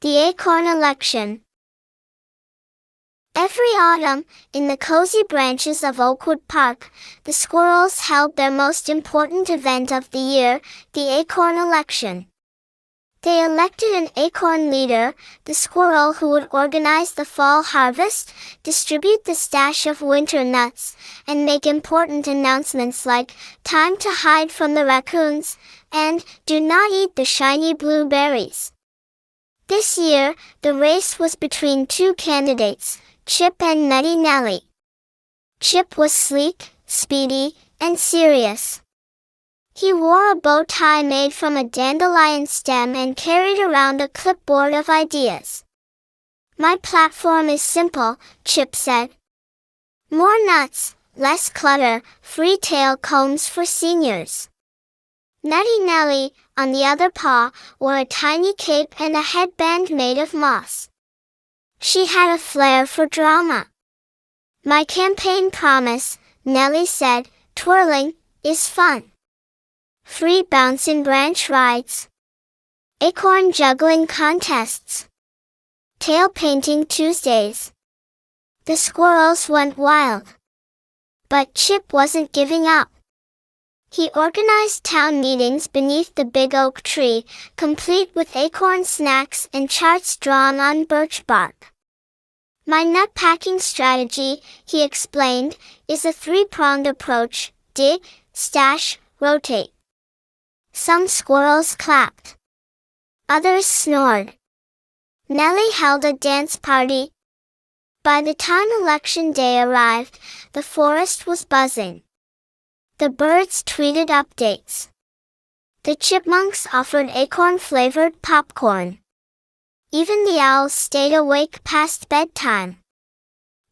The Acorn Election. Every autumn, in the cozy branches of Oakwood Park, the squirrels held their most important event of the year, the Acorn Election. They elected an acorn leader, the squirrel who would organize the fall harvest, distribute the stash of winter nuts, and make important announcements like, "Time to hide from the raccoons," and "Do not eat the shiny blueberries." This year, the race was between two candidates, Chip and Nutty Nellie. Chip was sleek, speedy, and serious. He wore a bow tie made from a dandelion stem and carried around a clipboard of ideas. "My platform is simple," Chip said. "More nuts, less clutter, free tail combs for seniors." Nutty Nellie, on the other paw, wore a tiny cape and a headband made of moss. She had a flair for drama. "My campaign promise," Nellie said, "twirling, is fun. Free bouncing branch rides. Acorn juggling contests. Tail painting Tuesdays." The squirrels went wild. But Chip wasn't giving up. He organized town meetings beneath the big oak tree, complete with acorn snacks and charts drawn on birch bark. "My nut packing strategy," he explained, "is a three-pronged approach: dig, stash, rotate." Some squirrels clapped. Others snored. Nellie held a dance party. By the time election day arrived, the forest was buzzing. The birds tweeted updates. The chipmunks offered acorn-flavored popcorn. Even the owls stayed awake past bedtime.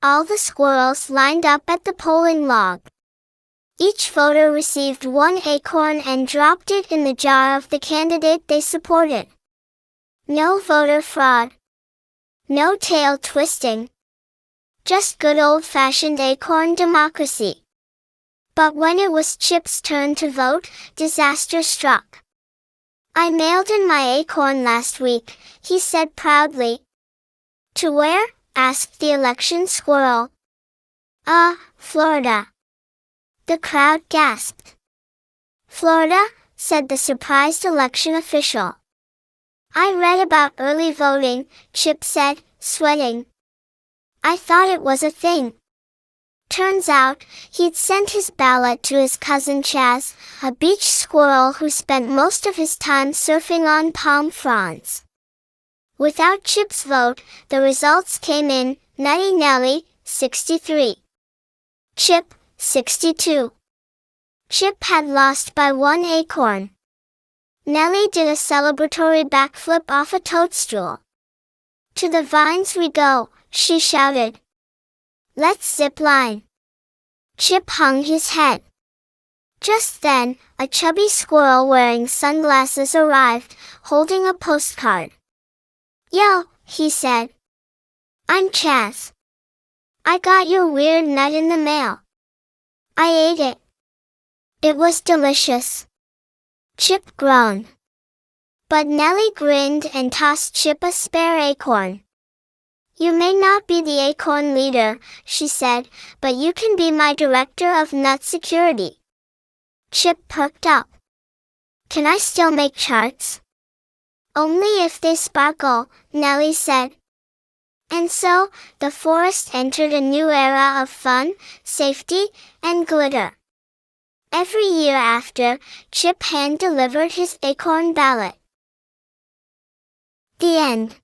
All the squirrels lined up at the polling log. Each voter received one acorn and dropped it in the jar of the candidate they supported. No voter fraud. No tail twisting. Just good old-fashioned acorn democracy. But when it was Chip's turn to vote, disaster struck. "I mailed in my acorn last week," he said proudly. "To where?" asked the election squirrel. Florida." The crowd gasped. "Florida?" said the surprised election official. "I read about early voting," Chip said, sweating. "I thought it was a thing." Turns out, he'd sent his ballot to his cousin Chaz, a beach squirrel who spent most of his time surfing on palm fronds. Without Chip's vote, the results came in: Nutty Nellie, 63. Chip, 62. Chip had lost by one acorn. Nellie did a celebratory backflip off a toadstool. "To the vines we go," she shouted. "Let's zip line." Chip hung his head. Just then, a chubby squirrel wearing sunglasses arrived, holding a postcard. "Yo," he said. "I'm Chaz. I got your weird nut in the mail. I ate it. It was delicious." Chip groaned. But Nellie grinned and tossed Chip a spare acorn. "You may not be the acorn leader," she said, "but you can be my director of nut security." Chip perked up. "Can I still make charts?" "Only if they sparkle," Nellie said. And so, the forest entered a new era of fun, safety, and glitter. Every year after, Chip hand-delivered his acorn ballot. The end.